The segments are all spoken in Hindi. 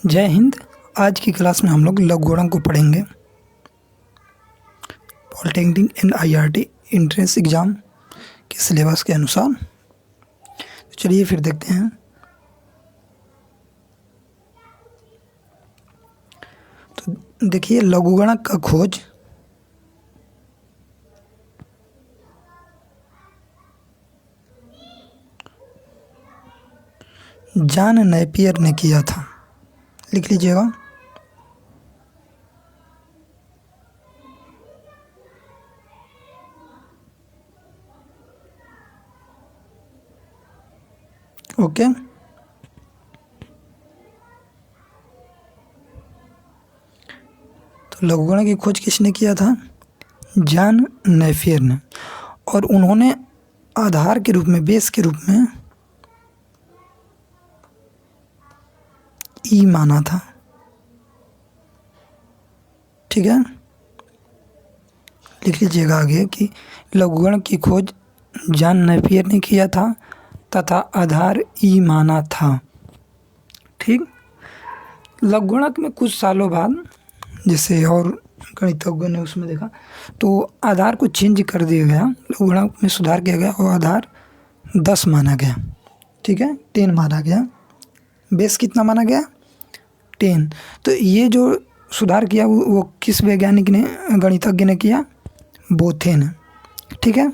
जय हिंद। आज की क्लास में हम लोग लघुगणक को पढ़ेंगे। Polytechnic and IRT entrance exam के सिलेबस के अनुसार। तो चलिए फिर देखते हैं। तो देखिए, लघुगणक का खोज जॉन नेपियर ने किया था। लिख लीजिएगा। ओके। तो लघुगणक की खोज किसने किया था? जॉन नेपियर ने। और उन्होंने आधार के रूप में, बेस के रूप में ई माना था। ठीक है, लिख लीजिएगा आगे कि लघुगणक की खोज जॉन नेपियर ने किया था तथा आधार ई माना था। ठीक। लघुगणक में कुछ सालों बाद, जैसे और गणितज्ञों ने उसमें देखा, तो आधार को चेंज कर दिया गया, लघुगणक में सुधार किया गया और आधार 10 माना गया। ठीक है, 10 माना गया। बेस कितना माना गया? 10। तो ये जो सुधार किया वो किस वैज्ञानिक ने, गणितज्ञ ने किया? बोथे ने। ठीक है,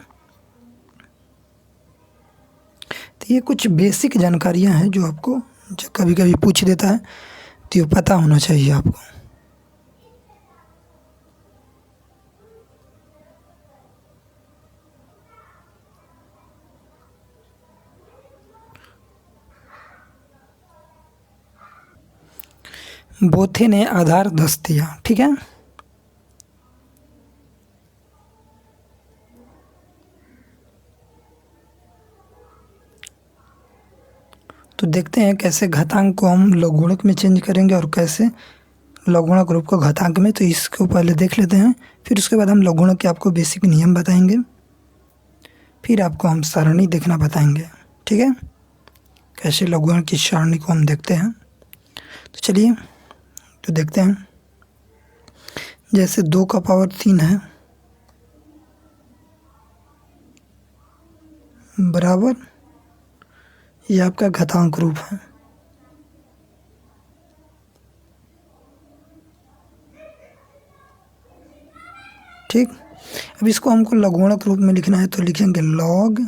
तो ये कुछ बेसिक जानकारियां हैं जो आपको जो कभी कभी पूछ देता है, तो ये पता होना चाहिए आपको। बोथे ने आधार 10 दिया। ठीक है, तो देखते हैं कैसे घातांक को हम लघुगणक में चेंज करेंगे और कैसे लघुगणक रूप को घातांक में। तो इसको पहले देख लेते हैं, फिर उसके बाद हम लघुगणक के आपको बेसिक नियम बताएंगे, फिर आपको हम सारणी देखना बताएंगे। ठीक है, कैसे लघुगणक की सारणी को हम देखते हैं। तो चलिए तो देखते हैं। जैसे 2 का पावर 3 है बराबर, ये आपका घातांक रूप है। ठीक, अब इसको हमको लघुगणक रूप में लिखना है तो लिखेंगे लॉग।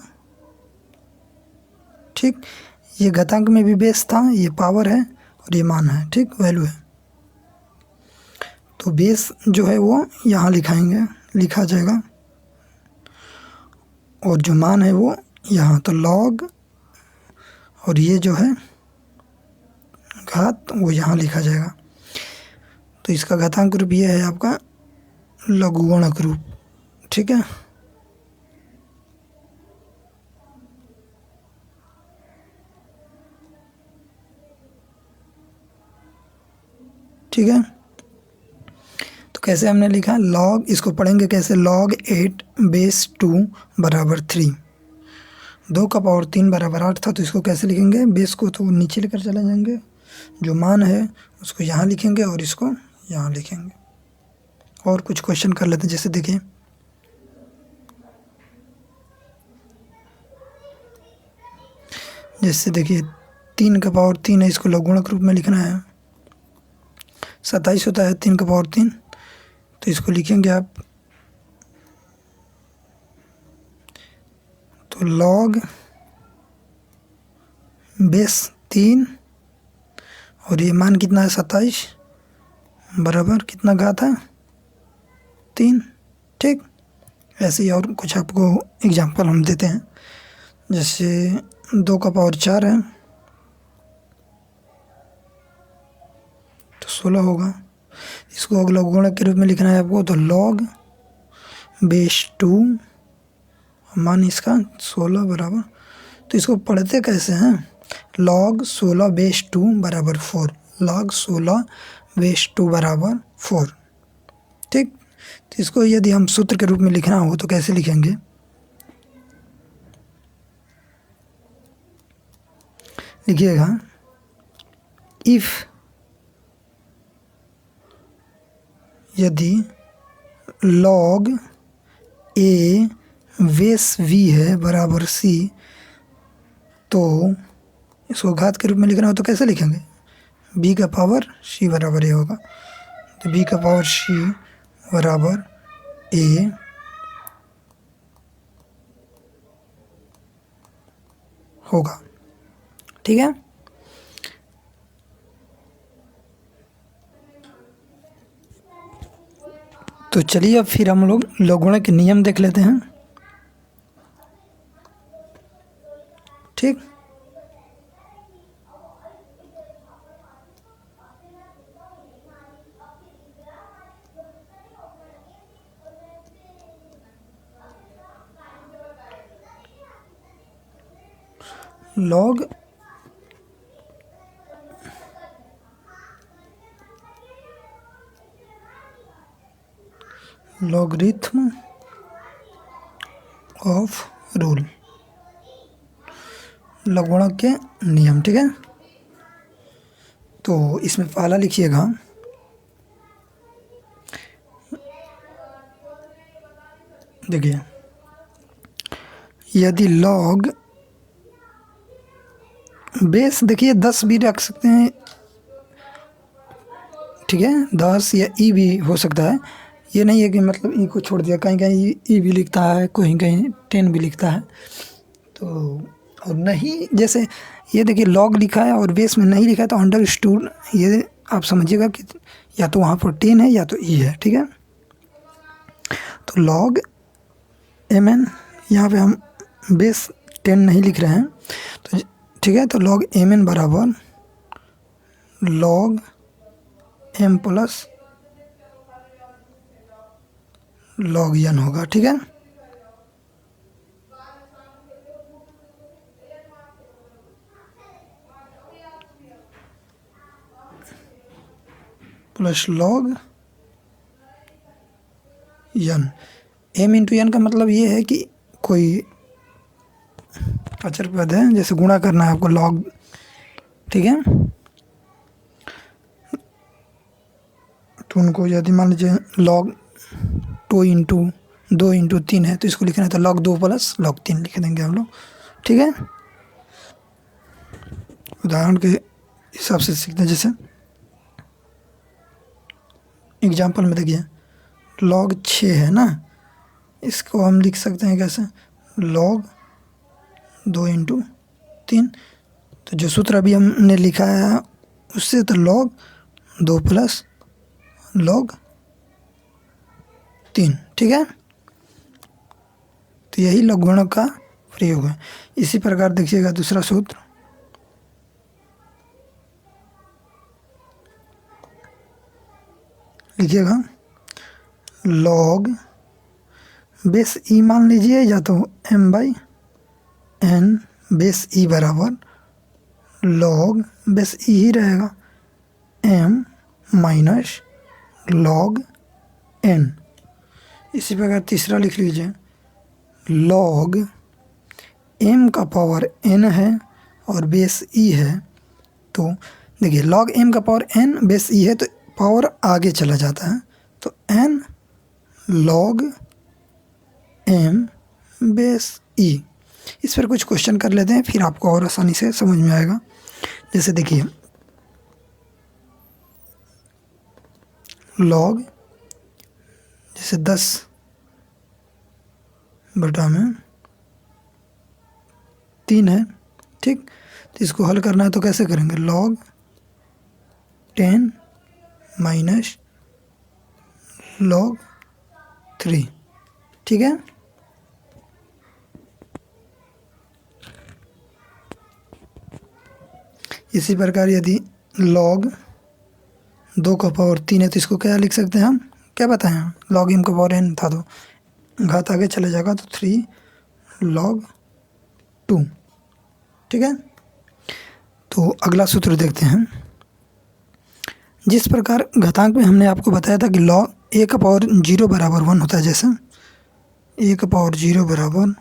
ठीक, ये घातांक में भी बेस था, ये पावर है और ये मान है। ठीक, वैल्यू है। तो बेस जो है वो यहाँ लिखा जाएगा और जो मान है वो यहाँ। तो लॉग और ये जो है घात वो यहाँ लिखा जाएगा। तो इसका घातांक रूप ये है आपका लघुगणक रूप। ठीक है, ठीक है। तो कैसे हमने लिखा लॉग, इसको पढ़ेंगे कैसे? लॉग 8 बेस 2 बराबर 3। 2 का पावर 3 बराबर 8 था, तो इसको कैसे लिखेंगे? बेस को तो नीचे लेकर चले जाएंगे, जो मान है उसको यहाँ लिखेंगे और इसको यहाँ लिखेंगे। और कुछ क्वेश्चन कर लेते हैं। जैसे देखिए, जैसे देखिए 3 का पावर 3 है, इसको लघुगणक रूप में लिखना है। 27 होता है 3 का पावर 3, तो इसको लिखेंगे आप तो लॉग बेस 3 और ये मान कितना है? 27 बराबर कितना घात है? 3। ठीक, ऐसे ही और कुछ आपको एग्जांपल हम देते हैं। जैसे 2 का पावर 4 है तो 16 होगा। इसको लघुगणक के रूप में लिखना है आपको, तो लॉग बेस 2 मान इसका 16 बराबर। तो इसको पढ़ते कैसे हैं? लॉग 16 बेस 2 बराबर 4। लॉग 16 बेस 2 बराबर 4। ठीक, तो इसको यदि हम सूत्र के रूप में लिखना हो तो कैसे लिखेंगे? लिखिएगा, इफ यदि log a बेस v है बराबर c, तो इसको घात के रूप में लिखना हो तो कैसे लिखेंगे? b का पावर c बराबर a होगा। तो b का पावर c बराबर a होगा। ठीक है, तो चलिए अब फिर हम लोग लघुगणक के नियम देख लेते हैं। ठीक, लॉगरिथम ऑफ रूल, लघुगणक के नियम। ठीक है, तो इसमें पहला लिखिएगा, देखिए यदि लॉग बेस, देखिए 10 भी रख सकते हैं। ठीक है, 10 या ई भी हो सकता है। ये नहीं है कि मतलब ई को छोड़ दिया, कहीं कहीं ई भी लिखता है, कहीं कहीं 10 भी लिखता है। तो और नहीं, जैसे ये देखिए लॉग लिखा है और बेस में नहीं लिखा है, तो अंडरस्टूड ये आप समझिएगा कि या तो वहाँ पर 10 है या तो ई है। ठीक है, तो लॉग एम एन, यहाँ पे हम बेस 10 नहीं लिख रहे हैं, तो ठीक है, तो लॉग एम एन बराबर log M plus log N होगा। ठीक है, plus log N. M into N का मतलब ये है कि कोई अचर पद है, जैसे गुणा करना है आपको लॉग। ठीक है, तो उनको यदि मान लीजिए लॉग 2 इंटू 3 है, तो इसको लिखना है तो log 2 प्लस log 3 लिख देंगे हम लोग। ठीक है, उदाहरण के हिसाब से सीखते हैं। जैसे एग्जाम्पल में देखिए log 6 है ना, इसको हम लिख सकते हैं कैसे, log 2 इंटू 3। तो जो सूत्र अभी हमने लिखा है उससे, तो log 2 प्लस log 3। ठीक है, तो यही लघुगणक का प्रयोग है। इसी प्रकार देखिएगा दूसरा सूत्र, लिखिएगा log बेस ई मान लीजिए, या तो m बाई एन बेस ई बराबर log बेस ई ही रहेगा m माइनस log n। इसी प्रकार तीसरा लिख लीजिए log m का पावर n है और बेस e है। तो देखिए log m का पावर n बेस e है, तो पावर आगे चला जाता है, तो n log m base e। इस पर कुछ क्वेश्चन कर लेते हैं, फिर आपको और आसानी से समझ में आएगा। जैसे देखिए log, जैसे 10 बटा में 3 है। ठीक, तो इसको हल करना है तो कैसे करेंगे, log 10 माइनस log 3। ठीक है, इसी प्रकार यदि log 2 का पावर 3 है, तो इसको क्या लिख सकते हैं हम, क्या बताएं, log m का पावर n था तो घात आगे चले जाएगा, तो 3 log 2। ठीक है, तो अगला सूत्र देखते हैं। जिस प्रकार घातांक में हमने आपको बताया था कि log a का पावर 0 बराबर 1 होता है, जैसे a का पावर 0 बराबर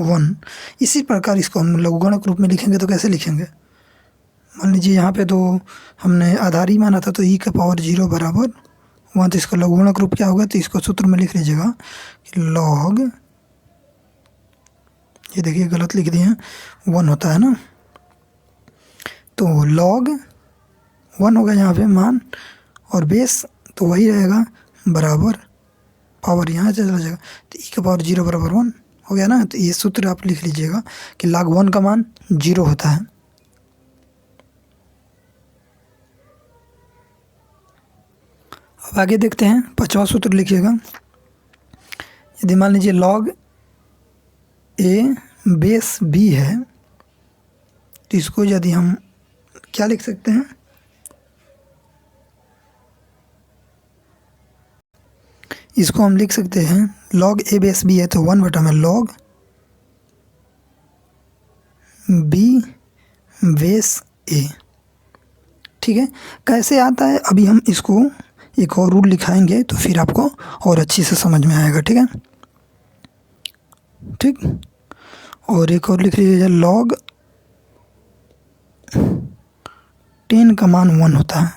1, इसी प्रकार इसको हम लघुगणक रूप में लिखेंगे तो कैसे लिखेंगे। मान लीजिए यहाँ पे तो हमने आधार ही माना था, तो e का पावर 0 बराबर वन, तो इसका लघुगणक रूप क्या होगा, तो इसको सूत्र में लिख लीजिएगा कि लॉग, ये देखिए गलत लिख दिए हैं, 1 होता है ना, तो लॉग 1 होगा यहाँ पे मान, और बेस तो वही रहेगा बराबर पावर यहाँ चला जाएगा, तो ई का पावर 0 बराबर 1 हो गया ना। तो ये सूत्र आप लिख लीजिएगा कि log 1 का मान 0 होता है। अब आगे देखते हैं, 5वां सूत्र लिखिएगा। यदि मान लीजिए log a बेस b है, तो इसको यदि हम क्या लिख सकते हैं, इसको हम लिख सकते हैं log a बेस b है तो 1 बटा में log b बेस a। ठीक है, कैसे आता है अभी हम इसको एक और रूल लिखाएंगे तो फिर आपको और अच्छी से समझ में आएगा। ठीक है, ठीक, और एक और लिख लीजिए log 10 का मान 1 होता है,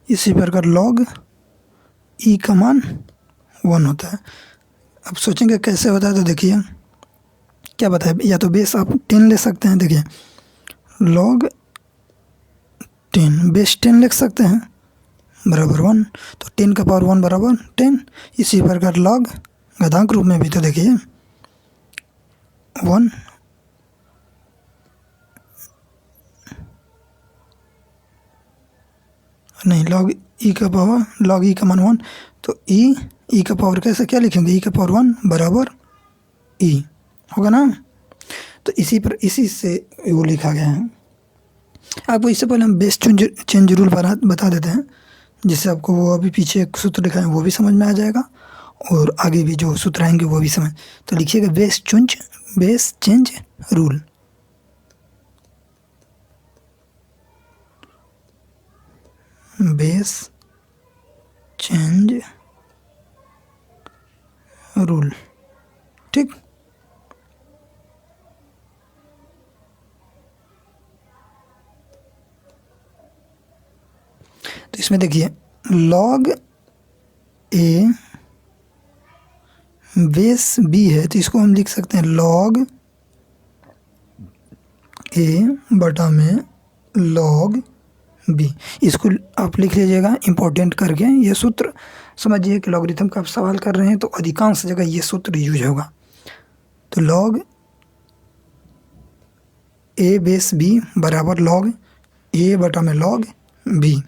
इसी प्रकार log e का मान 1 होता है। अब सोचेंगे कैसे होता है, तो देखिए क्या बताए, या तो बेस आप 10 ले सकते हैं, देखिए log 10 बेस 10 लिख सकते हैं बराबर 1, तो 10 का पावर 1 बराबर 10। इसी प्रकार log घातांक रूप में भी तो देखिए 1, नहीं log e का पावर, log e का मान 1, तो e का पावर कैसे क्या लिखेंगे, e का पावर 1 बराबर e होगा ना। तो इसी से वो लिखा गया है। आपको इससे पहले हम बेस चेंज रूल बता देते हैं, जिससे आपको वो अभी पीछे एक सूत्र लिखा है वो भी समझ में आ जाएगा, और आगे भी जो सूत्र आएंगे वो भी समझ। तो लिखिएगा base change rule. Base change rule, ठीक। तो इसमें देखिए log a बेस b है, तो इसको हम लिख सकते हैं log a बटा में log b। इसको आप लिख लीजिएगा इम्पोर्टेंट करके, ये सूत्र समझिए कि लॉगरिथम का आप सवाल कर रहे हैं तो अधिकांश जगह ये सूत्र यूज होगा। तो log a बेस b बराबर log a बटा में log b।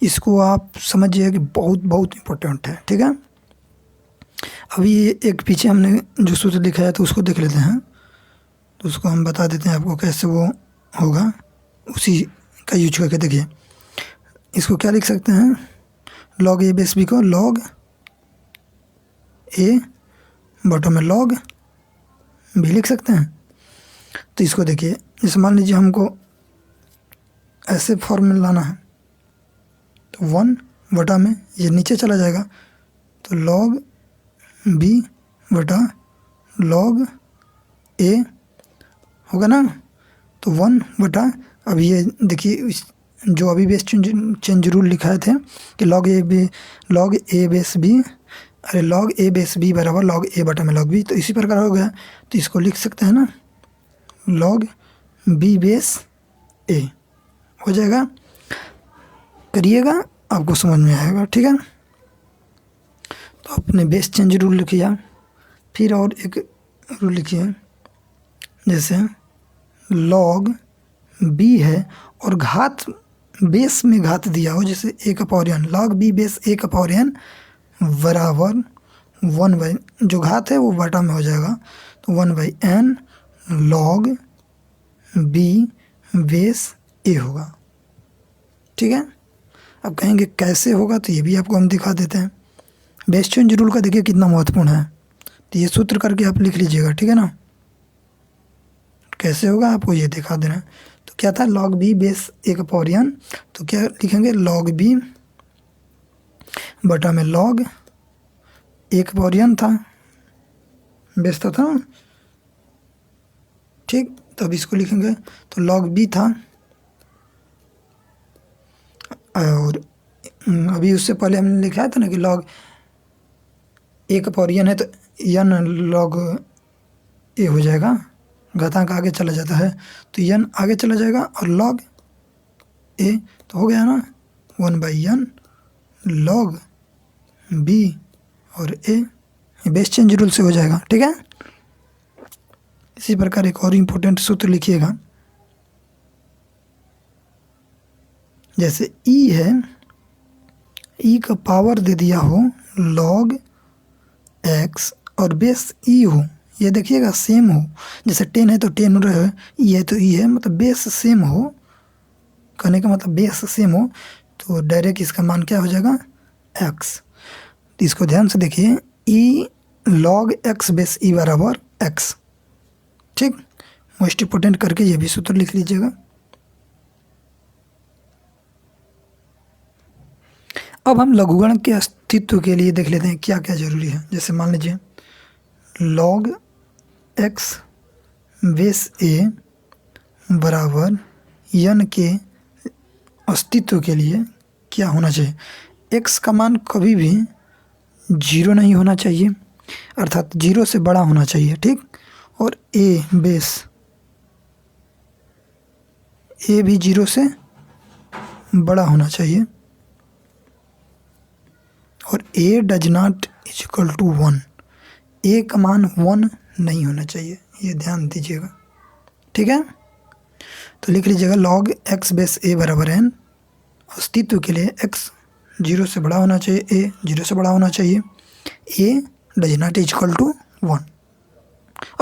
इसको आप समझिए कि बहुत बहुत इम्पोर्टेंट है। ठीक है, अभी एक पीछे हमने जो सूत्र लिखा है तो उसको देख लेते हैं, तो उसको हम बता देते हैं आपको कैसे वो होगा, उसी का यूज करके। देखिए इसको क्या लिख सकते हैं, log a बेस b को log a बटा में log b लिख सकते हैं। तो इसको देखिए, जैसे मान लीजिए हमको ऐसे फॉर्म में लाना है, तो 1 बटा में ये नीचे चला जाएगा, तो log b बटा log a होगा ना। तो 1 बटा, अब ये देखिए जो अभी बेस चेंज रूल लिखाए थे कि log a बेस b, अरे log a बेस b बराबर log a बटा में log b, तो इसी प्रकार हो गया। तो इसको लिख सकते हैं ना log b बेस a हो जाएगा। करिएगा आपको समझ में आएगा। ठीक है, तो आपने बेस चेंज रूल लिखिए, फिर और एक रूल लिखिए, जैसे log b है और घात बेस में घात दिया हो, जैसे a का power n, log b base a का पावर n बराबर 1 बाई, जो घात है वो बटा में हो जाएगा, तो 1 by n log b base a होगा। ठीक है, अब कहेंगे कैसे होगा, तो ये भी आपको हम दिखा देते हैं। बेस चेंज रूल का देखिए कितना महत्वपूर्ण है, तो ये सूत्र करके आप लिख लीजिएगा। ठीक है ना, कैसे होगा आपको ये दिखा देना है। तो क्या था, log b बेस a का पावर n, तो क्या लिखेंगे log b बटा में log a का पावर n था, बेस था ना, ठीक। तो अब इसको लिखेंगे, तो log b था और अभी उससे पहले हमने लिखा था ना कि लॉग ए का पावर n है तो n लॉग ए हो जाएगा, घातांक आगे चला जाता है तो n आगे चला जाएगा और लॉग ए तो हो गया ना 1/n लॉग बी और ए, बेस चेंज रूल से हो जाएगा। ठीक है, इसी प्रकार एक और इम्पोर्टेंट सूत्र लिखिएगा, जैसे ई है, ई का पावर दे दिया हो लॉग एक्स और बेस ई हो, ये देखिएगा सेम हो, जैसे 10 है तो 10 रहे, ई है तो ई है, मतलब बेस सेम हो, कहने का मतलब बेस सेम हो, तो डायरेक्ट इसका मान क्या हो जाएगा एक्स। तो इसको ध्यान से देखिए, ई लॉग एक्स बेस ई बराबर एक्स। ठीक, मोस्ट इम्पोर्टेंट करके ये भी सूत्र लिख लीजिएगा। अब हम लघुगण के अस्तित्व के लिए देख लेते हैं क्या क्या जरूरी है। जैसे मान लीजिए लॉग एक्स बेस ए बराबर n के अस्तित्व के लिए क्या होना चाहिए, x का मान कभी भी 0 नहीं होना चाहिए, अर्थात 0 से बड़ा होना चाहिए। ठीक, और a बेस a भी 0 से बड़ा होना चाहिए, और a does not is equal to 1, a का मान 1 नहीं होना चाहिए, ये ध्यान दीजिएगा। ठीक है, तो लिख लीजिएगा लॉग एक्स बेस ए बराबर n, अस्तित्व के लिए x 0 से बड़ा होना चाहिए, a 0 से बड़ा होना चाहिए, a does not is equal to 1।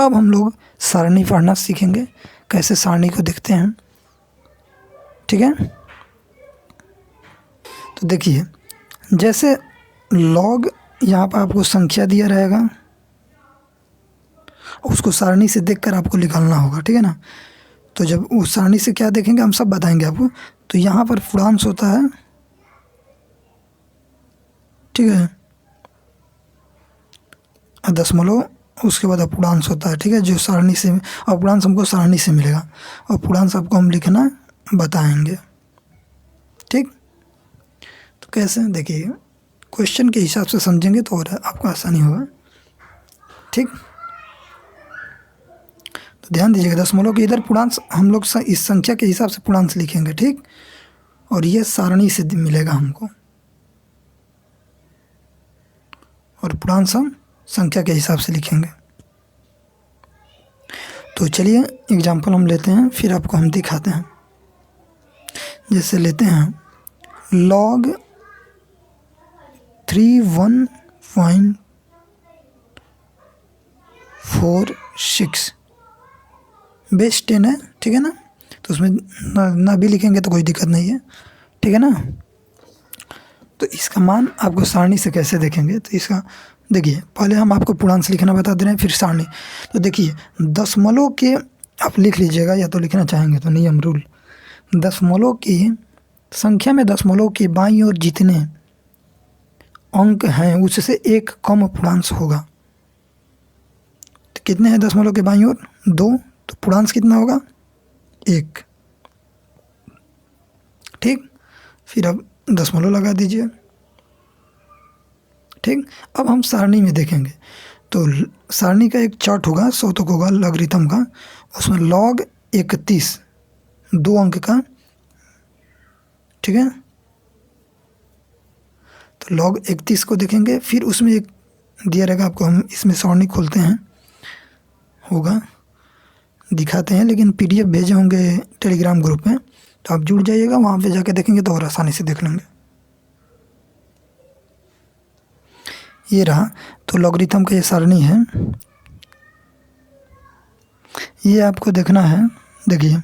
अब हम लोग सारणी पढ़ना सीखेंगे, कैसे सारणी को देखते हैं। ठीक है, तो देखिए जैसे लॉग यहाँ पर आपको संख्या दिया रहेगा, उसको सारणी से देखकर आपको निकालना होगा। ठीक है ना, तो जब उस सारणी से क्या देखेंगे हम सब बताएंगे आपको। तो यहाँ पर पूर्णांश होता है, ठीक है, दशमलव, उसके बाद अपूर्णांश होता है। ठीक है, जो सारणी से, अपूर्णांश हमको सारणी से मिलेगा और पूर्णांश आपको हम लिखना बताएंगे। ठीक, तो कैसे देखिए, क्वेश्चन के हिसाब से समझेंगे तो और आपको आसानी होगा। ठीक, तो ध्यान दीजिएगा, दशमलव के इधर पूर्णांश हम लोग इस संख्या के हिसाब से पूर्णांश लिखेंगे। ठीक, और ये सारणी से मिलेगा हमको, और पूर्णांश हम संख्या के हिसाब से लिखेंगे। तो चलिए एग्जाम्पल हम लेते हैं, फिर आपको हम दिखाते हैं। जैसे लेते हैं लॉग 31.46 बेस 10 है। ठीक है ना, तो उसमें ना भी लिखेंगे तो कोई दिक्कत नहीं है। ठीक है ना, तो इसका मान आपको सारणी से कैसे देखेंगे, तो इसका देखिए, पहले हम आपको पूर्णांश लिखना बता दे रहे हैं, फिर सारणी। तो देखिए दशमलव के आप लिख लीजिएगा, या तो लिखना चाहेंगे तो नियम रूल, दशमलव की संख्या में दशमलव के बाईं ओर जितने अंक हैं उससे एक कम पूर्णांश होगा। तो कितने हैं दशमलव के बाईं ओर, 2, तो पूर्णांश कितना होगा 1। ठीक, फिर अब दशमलव लगा दीजिए। ठीक, अब हम सारणी में देखेंगे, तो सारणी का एक चार्ट होगा, शतक होगा लॉगरिथम का, उसमें लॉग 31 2 अंक का। ठीक है, तो लॉग 31 को देखेंगे, फिर उसमें एक दिया रहेगा आपको, हम इसमें सारणी खोलते हैं, होगा दिखाते हैं, लेकिन PDF भेजे होंगे टेलीग्राम ग्रुप में, तो आप जुड़ जाइएगा, वहाँ पे जाके देखेंगे तो और आसानी से देख लेंगे। ये रहा, तो लॉगरिथम का ये सारणी है, ये आपको देखना है। देखिए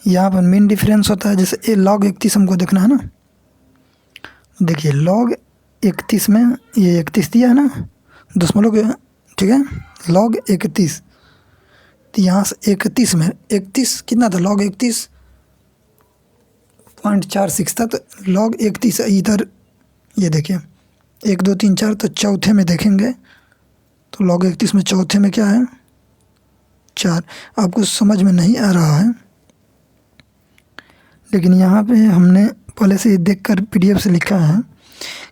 यहाँ पर मेन डिफरेंस होता है, जैसे ये लॉग 31 हमको देखना है ना, देखिए लॉग 31 में ये 31 दिया है ना दशमलव के। ठीक है, लॉग 31, तो यहाँ से 31 में 31 कितना था, लॉग 31.46 था, तो लॉग 31 इधर ये देखिए 1 2 3 4, तो चौथे में देखेंगे, तो लॉग 31 में चौथे में क्या है 4। आपको समझ में नहीं आ रहा है, लेकिन यहाँ पे हमने पहले से देख कर PDF से लिखा है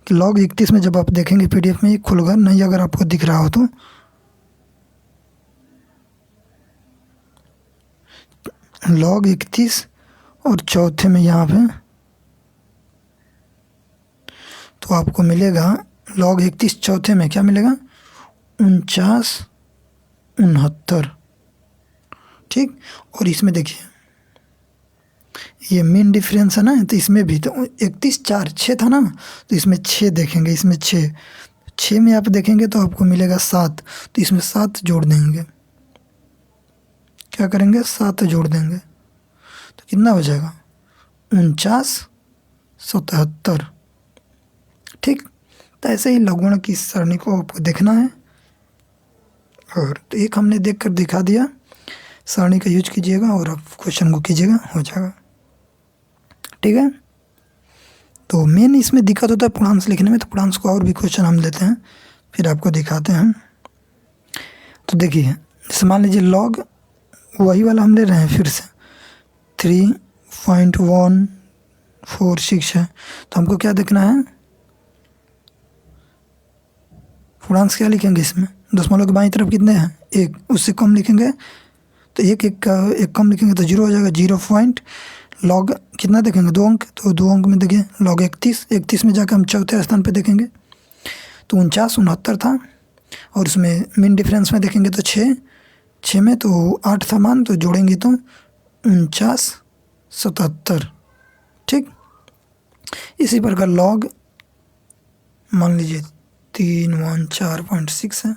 कि log 31 में जब आप देखेंगे PDF में ये खुलगा नहीं, अगर आपको दिख रहा हो तो log 31 और चौथे में यहाँ पे तो आपको मिलेगा log 31 चौथे में क्या मिलेगा 49 ठीक। और इसमें देखिए ये मेन डिफरेंस है ना, तो इसमें भी तो 31 4 6 था ना, तो इसमें 6 देखेंगे, इसमें 6 में आप देखेंगे तो आपको मिलेगा 7, तो इसमें 7 जोड़ देंगे, क्या करेंगे 7 जोड़ देंगे तो कितना हो जाएगा 49 77 ठीक। तो ऐसे ही लघुगणक की सरणी को आपको देखना है, और तो एक हमने देख कर दिखा दिया, सरणी का यूज कीजिएगा और आप क्वेश्चन को कीजिएगा, हो जाएगा ठीक है। तो मेन इसमें दिक्कत होता है पूर्णांश लिखने में, तो पूर्णांश को और भी क्वेश्चन हम लेते हैं फिर आपको दिखाते हैं। तो देखिए जैसे मान लीजिए log वही वाला हम ले रहे हैं फिर से 3.146 है, तो हमको क्या देखना है पूर्णांश क्या लिखेंगे इसमें, दशमलव के बाईं तरफ कितने हैं 1, उससे कम लिखेंगे तो एक कम लिखेंगे तो 0 हो जाएगा 0. log कितना देखेंगे 2 अंक, तो 2 अंक में देखिए log 31 में जाकर हम चौथे स्थान पे देखेंगे तो 49 69 था, और उसमें मीन डिफरेंस में देखेंगे तो 6 में तो 8 था मान, तो जोड़ेंगे तो 49 77 ठीक। इसी प्रकार log मान लीजिए 314.6 है,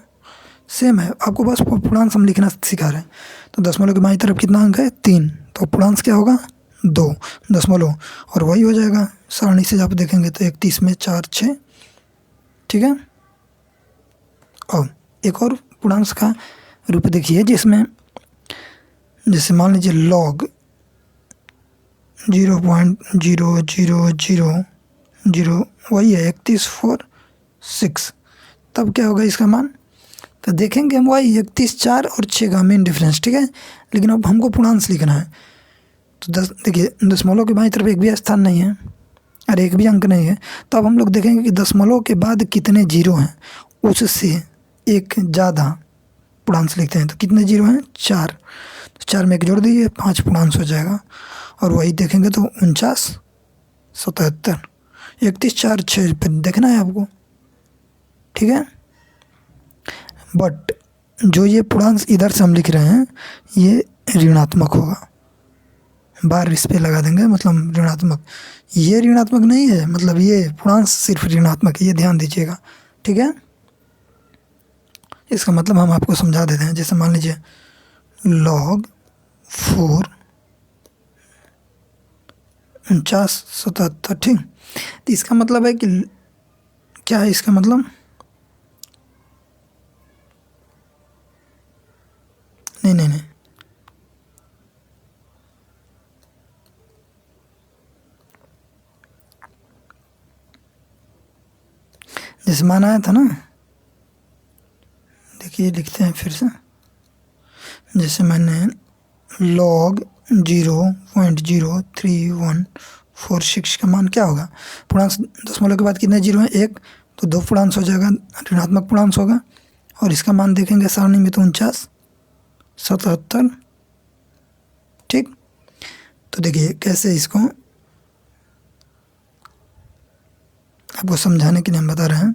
सेम है, आपको बस पूर्णांश हम लिखना सिखा रहे हैं। तो दशमलव के बाईं तरफ कितना अंक है 3, तो पूर्णांश क्या होगा 2 दशमलव, और वही हो जाएगा सरणी से आप देखेंगे तो 31 में 4 6 ठीक है। और एक और पूर्णांश का रूप देखिए जिसमें जैसे मान लीजिए log 0.000 वही है 31.46, तब क्या होगा इसका मान, तो देखेंगे हम वही 31 4 और 6 का मेन डिफरेंस ठीक है। लेकिन अब हमको पूर्णांश लिखना है, तो देखिए दशमलव के बाईं तरफ एक भी स्थान नहीं है और एक भी अंक नहीं है, तो अब हम लोग देखेंगे कि दशमलव के बाद कितने जीरो हैं, उससे एक ज़्यादा पूर्णांश लिखते हैं। तो कितने जीरो हैं 4, तो 4 में 1 जोड़ दीजिए 5 पूर्णांश हो जाएगा, और वही देखेंगे तो 49 77 31 4 6 पे देखना है आपको ठीक है। बट जो ये पूर्णांश इधर से हम लिख रहे हैं ये ऋणात्मक होगा, बार इस पे लगा देंगे, मतलब ऋणात्मक, ये ऋणात्मक नहीं है, मतलब ये पूर्णांश सिर्फ ऋणात्मक है, ये ध्यान दीजिएगा ठीक है। इसका मतलब हम आपको समझा देते हैं, जैसे मान लीजिए log 4 49 77 ठीक। तो इसका मतलब है कि क्या है इसका मतलब, नहीं जैसे मान आया था ना, देखिए लिखते हैं फिर से, जैसे मैंने log 0.03146 का मान क्या होगा, पूर्णांश दशमलव के बाद कितने जीरो हैं 1, तो 2 पूर्णांश हो जाएगा, ऋणात्मक पूर्णांश होगा, और इसका मान देखेंगे सारणी में तो 49 77 ठीक। तो देखिए कैसे इसको आपको समझाने के लिए हम बता रहे हैं।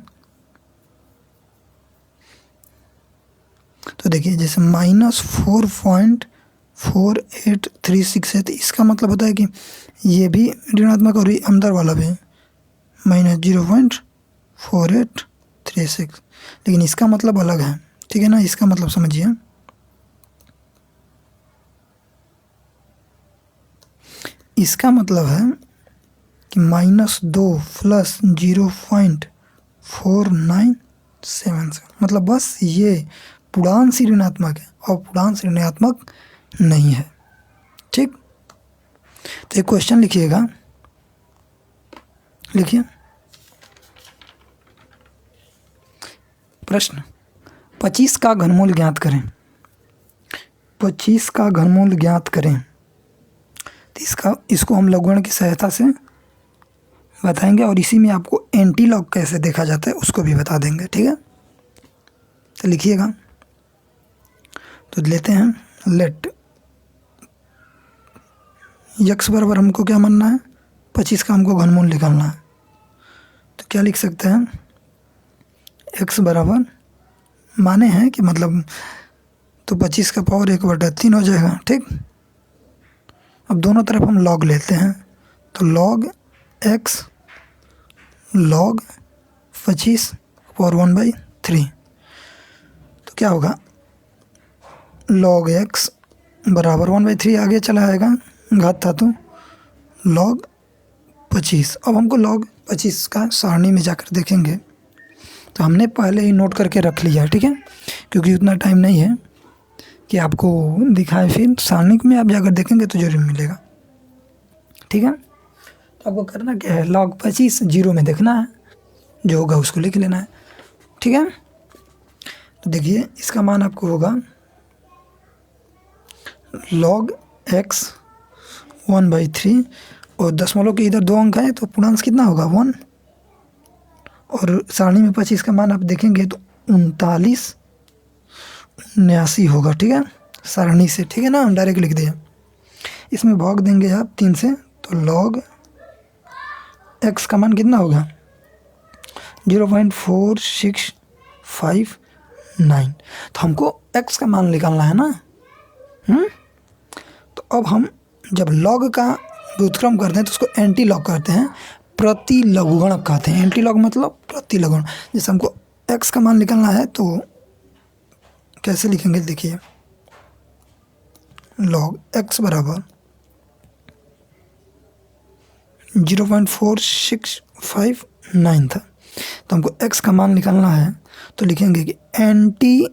तो देखिए जैसे -4.4836 है, तो इसका मतलब होता है कि ये भी ऋणात्मक और अंदर वाला भी -0.4836, लेकिन इसका मतलब अलग है ठीक है ना। इसका मतलब समझिए, इसका मतलब है कि -2 + 0.497, मतलब बस ये पूर्णांश ही ऋणात्मक है और पूर्णांश ऋणात्मक नहीं है ठीक। तो एक क्वेश्चन लिखिएगा, लिखिए प्रश्न 25 का घनमूल ज्ञात करें, 25 का घनमूल ज्ञात करें। तो इसको हम लघुगणक की सहायता से बताएंगे और इसी में आपको एंटी लॉग कैसे देखा जाता है उसको भी बता देंगे। ठीक है, तो लिखिएगा। तो लेते हैं लेट यक्स बराबर हमको क्या मानना है, 25 का हमको घनमूल निकालना है। तो क्या लिख सकते हैं, एक्स बराबर माने हैं कि मतलब तो 25 का पावर 1/3 हो जाएगा। ठीक, अब दोनों तरफ हम लॉग लेते हैं, तो लॉग एक्स लॉग 25 पावर 1/3, तो क्या होगा, लॉग एक्स बराबर 1/3 आगे चला आएगा, घात था तो लॉग 25। अब हमको लॉग 25 का सारणी में जाकर देखेंगे, तो हमने पहले ही नोट करके रख लिया है। ठीक है, क्योंकि उतना टाइम नहीं है कि आपको दिखाए, फिर सारणी में आप जाकर देखेंगे तो जरूर मिलेगा। ठीक है, तो आपको करना क्या है, लॉग 25 जीरो में देखना है, जो होगा उसको लिख लेना है। ठीक है, तो देखिए इसका मान आपको होगा लॉग एक्स 1/3 और दशमलव के इधर 2 अंक है तो पूर्णांश कितना होगा 1, और सारणी में 25 का मान आप देखेंगे तो 39 होगा। ठीक है, सारणी से। ठीक है ना, हम डायरेक्ट लिख दिया। इसमें भाग देंगे आप 3 से, तो लॉग एक्स का मान कितना होगा 0.4659। तो हमको एक्स का मान निकालना है ना। तो अब हम जब लॉग का व्युत्क्रम करते हैं तो उसको एंटी लॉग करते हैं, प्रति लघुगणक कहते हैं। एंटी लॉग मतलब प्रति लघुगणक। जैसे हमको एक्स का मान निकालना है तो कैसे लिखेंगे, देखिए लॉग एक्स बराबर 0.4659 था, तो हमको एक्स का मान निकालना है तो लिखेंगे कि एंटी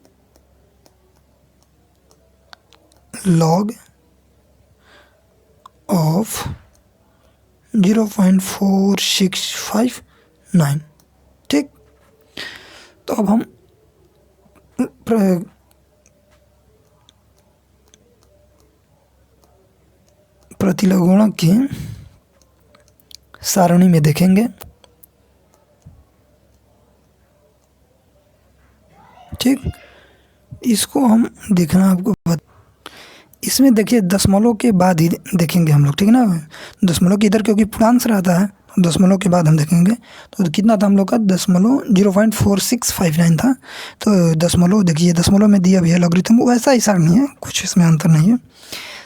लॉग ऑफ 0.4659। ठीक, तो अब हम प्रतिलघुगणक की सारणी में देखेंगे। ठीक, इसको हम देखना आपको इसमें देखिए दशमलव के बाद ही देखेंगे हम लोग। ठीक है ना, दशमलव के इधर क्योंकि पूर्णांश रहता है, दशमलव के बाद हम देखेंगे। तो कितना था हम लोग का, दशमलव 0.4659 था। तो दशमलव देखिए, दशमलव में दिया भी है लॉगरिथम, वैसा ही सारणी है, कुछ इसमें अंतर नहीं है।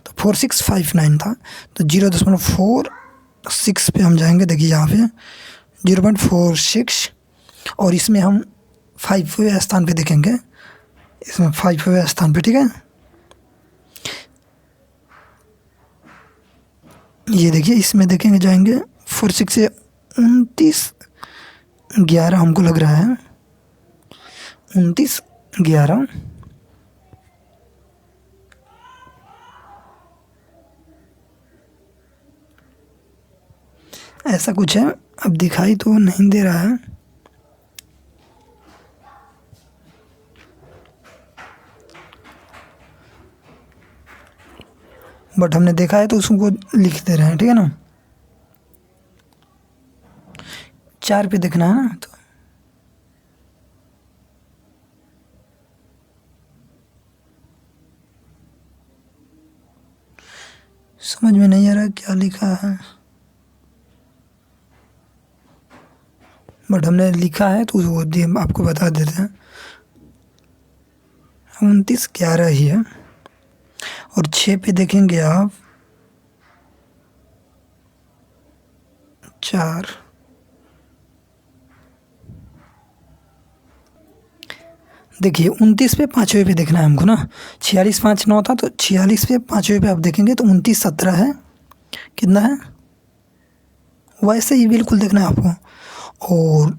तो 4659 था, तो 0.46 पे हम जाएंगे। देखिए यहाँ पे 0.46 और इसमें हम 5वें स्थान पे देखेंगे, इसमें 5वें स्थान पे। ठीक है, ये देखिए इसमें देखेंगे जाएंगे 46 से 29/11 हमको लग रहा है, 29/11। ऐसा कुछ है, अब दिखाई तो नहीं दे रहा है, बट हमने देखा है तो उसको लिख दे रहे हैं। ठीक है ना, 4 पे देखना है ना, तो समझ में नहीं आ रहा क्या लिखा है, बट हमने लिखा है तो वो आपको बता देते हैं। 29/11 ही है। और 6 पे देखेंगे आप 4, देखिए 29 पे 5वें पे देखना है हमको ना। 46.5 9 था, तो 46 पे 5वें पे आप देखेंगे तो 29/17 है। कितना है, वैसे ही बिल्कुल देखना है आपको। और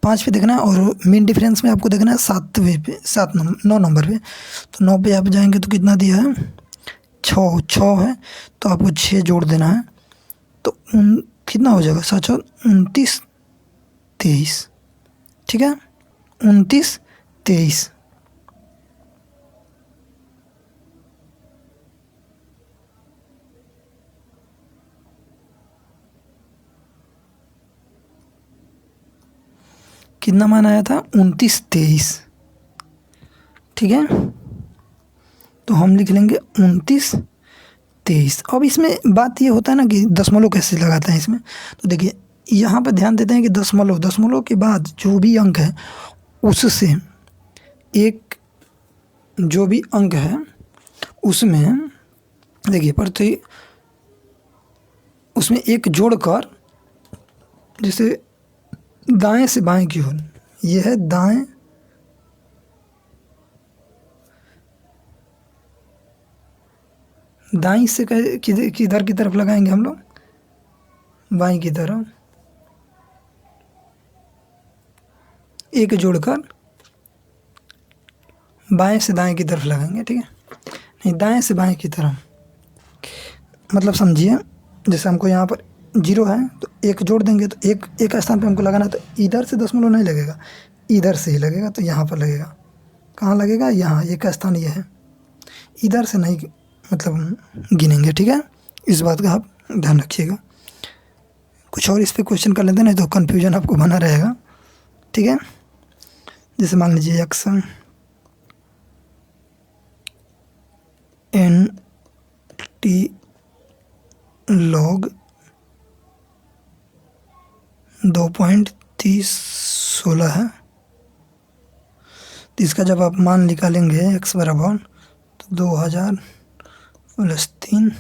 5 पे देखना है, और मीन डिफरेंस में आपको देखना है 7वें पे, 9 नंबर पे। तो 9 पे आप जाएंगे तो कितना दिया है, 6 है, तो आपको 6 जोड़ देना है। तो कितना हो जाएगा, 7 29 23। ठीक है, 29 23। कितना मान आया था 29, 23। ठीक है, तो हम लिख लेंगे 29, 23। अब इसमें बात ये होता है ना कि दशमलव कैसे लगाते हैं इसमें। तो देखिए यहाँ पर ध्यान देते हैं कि दशमलव के बाद जो भी अंक है उससे एक, जो भी अंक है उसमें देखिए प्रति, उसमें एक जोड़कर, जैसे दाएं से बाएं की ओर, ये है दाएं दाईं से किधर की तरफ लगाएंगे हम लोग, बाईं की तरफ, एक जोड़कर बाएं से दाएं की तरफ लगाएंगे। ठीक है, नहीं दाएं से बाएं की तरफ, मतलब समझिए जैसे हमको यहाँ पर 0 है तो एक जोड़ देंगे, तो एक स्थान पे हमको लगाना है, तो इधर से दशमलव नहीं लगेगा, इधर से ही लगेगा। तो यहाँ पर लगेगा, कहाँ लगेगा, यहाँ, एक स्थान ये है, इधर से नहीं मतलब गिनेंगे। ठीक है, इस बात का आप ध्यान रखिएगा। कुछ और इस पर क्वेश्चन कर लेते हैं, नहीं तो कन्फ्यूजन आपको बना रहेगा। ठीक है, जैसे मान लीजिए x n t log 2.3016 है। तो इसका जब आप मान निकालेंगे x बराबर, तो 2000 + 3,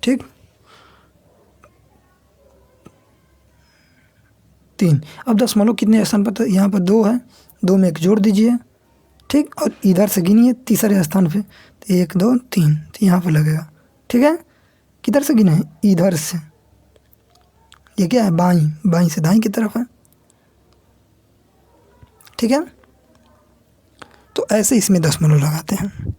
ठीक, 3। अब दशमलव कितने स्थान पर, तो यहाँ पर 2 है, 2 में एक जोड़ दीजिए। ठीक, और इधर से गिनिए तीसरे स्थान पे, तो 1 2 3, तो यहाँ पर लगेगा। ठीक है, किधर से गिने, इधर से, ये क्या है, बाईं से दाईं की तरफ है। ठीक है, तो ऐसे इसमें दशमलव लगाते हैं।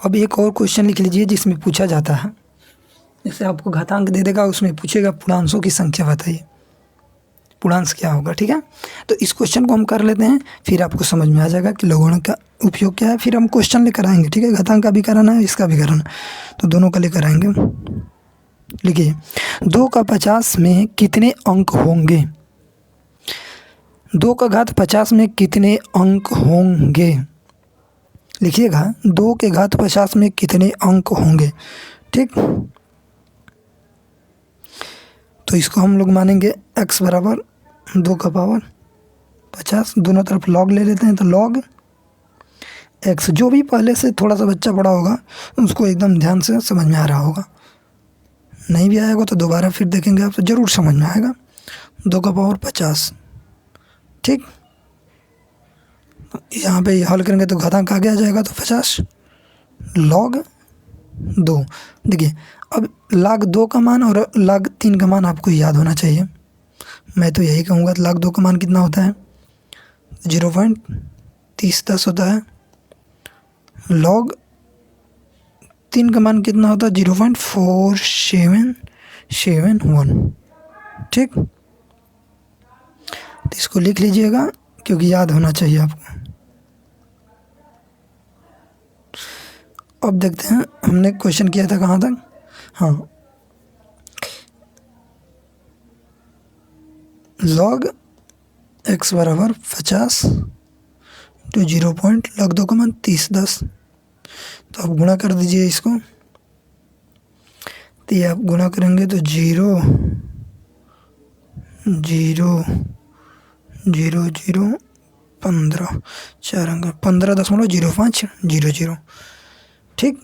अब एक और क्वेश्चन लिख लीजिए जिसमें पूछा जाता है, जैसे आपको घातांक दे देगा, उसमें पूछेगा पूर्णांशों की संख्या बताइए, पूर्णांश क्या होगा। ठीक है, तो इस क्वेश्चन को हम कर लेते हैं, फिर आपको समझ में आ जाएगा कि लघुगणक का उपयोग क्या है। फिर हम क्वेश्चन लेकर आएंगे। ठीक है, घातांक का भी कराना है, इसका भी कराना, तो दोनों का लेकर आएंगे। लिखिए 2 का 50 में कितने अंक होंगे, 2 का घात 50 में कितने अंक होंगे, लिखिएगा 2 के घात 50 में कितने अंक होंगे। ठीक, तो इसको हम लोग मानेंगे x बराबर 2 का पावर 50, दोनों तरफ लॉग ले लेते हैं, तो लॉग x, जो भी पहले से थोड़ा सा बच्चा पढ़ा होगा उसको एकदम ध्यान से समझ में आ रहा होगा, नहीं भी आएगा तो दोबारा फिर देखेंगे आप तो ज़रूर समझ में आएगा। 2 का पावर 50, ठीक, यहाँ पे हल करेंगे तो घातांक आगे आ जाएगा, तो 50 log 2। देखिए अब log 2 का मान और log 3 का मान आपको याद होना चाहिए। मैं तो यही कहूँगा, log 2 का मान कितना होता है, 0.3010 होता है। log 3 का मान कितना होता है, 0.4771। ठीक, तो इसको लिख लीजिएगा क्योंकि याद होना चाहिए आपको। अब देखते हैं हमने क्वेश्चन किया था कहाँ तक। हाँ, log x बराबर 50 तो 0 पॉइंट, log 2 का मान 3010, तो आप गुणा कर दीजिए इसको, तो ये आप गुणा करेंगे तो 0 0 0 0 15, 4 अंक 15.0500। ठीक,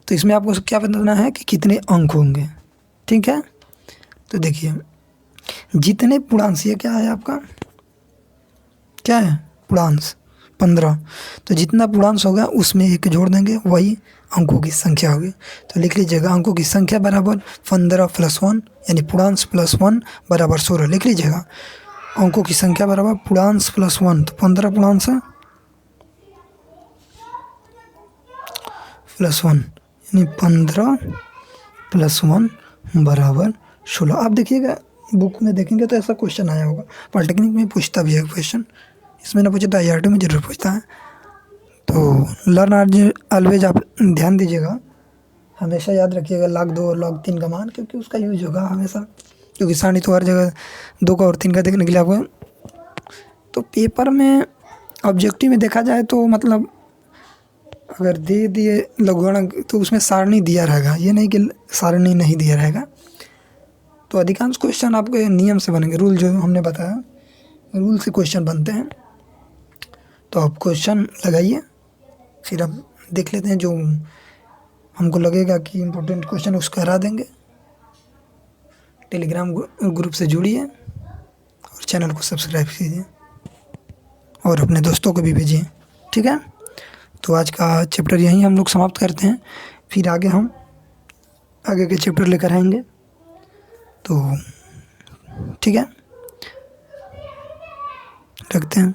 तो इसमें आपको क्या बताना है कि कितने अंक होंगे। ठीक है, तो देखिए जितने पूर्णांश, ये क्या है आपका, क्या है पूर्णांश 15, तो जितना पूर्णांश होगा उसमें एक जोड़ देंगे, वही अंकों की संख्या होगी। तो लिख लीजिएगा अंकों की संख्या बराबर 15 + 1 यानी पूर्णांश + 1 बराबर 16। लिख लीजिएगा अंकों की संख्या बराबर पूर्णांश + 1, तो 15 पूर्णांश + 1 यानी 15 + 1 बराबर 16। आप देखिएगा बुक में देखेंगे तो ऐसा क्वेश्चन आया होगा, पॉलिटेक्निक में पूछता भी है क्वेश्चन, इसमें ना पूछे तो IRT में जरूर पूछता है। तो लर्न ऑलवेज आप ध्यान दीजिएगा, हमेशा याद रखिएगा log 2 और log 3 का मान, क्योंकि उसका यूज होगा हमेशा, क्योंकि सारणी तो हर जगह 2 का और 3 का देखने के लिए आपको। तो पेपर में ऑब्जेक्टिव में देखा जाए तो मतलब अगर दे दिए लघुगणक तो उसमें सारणी दिया रहेगा, ये नहीं कि सारणी नहीं दिया रहेगा। तो अधिकांश क्वेश्चन आपके नियम से बनेंगे, रूल जो हमने बताया रूल से क्वेश्चन बनते हैं। तो आप क्वेश्चन लगाइए, फिर अब देख लेते हैं जो हमको लगेगा कि इम्पोर्टेंट क्वेश्चन उसको हरा देंगे। टेलीग्राम ग्रुप से जुड़िए और चैनल को सब्सक्राइब कीजिए और अपने दोस्तों को भी भेजिए, ठीक है। तो आज का चैप्टर यहीं हम लोग समाप्त करते हैं, फिर आगे हम आगे के चैप्टर लेकर आएंगे। तो ठीक है, रखते हैं।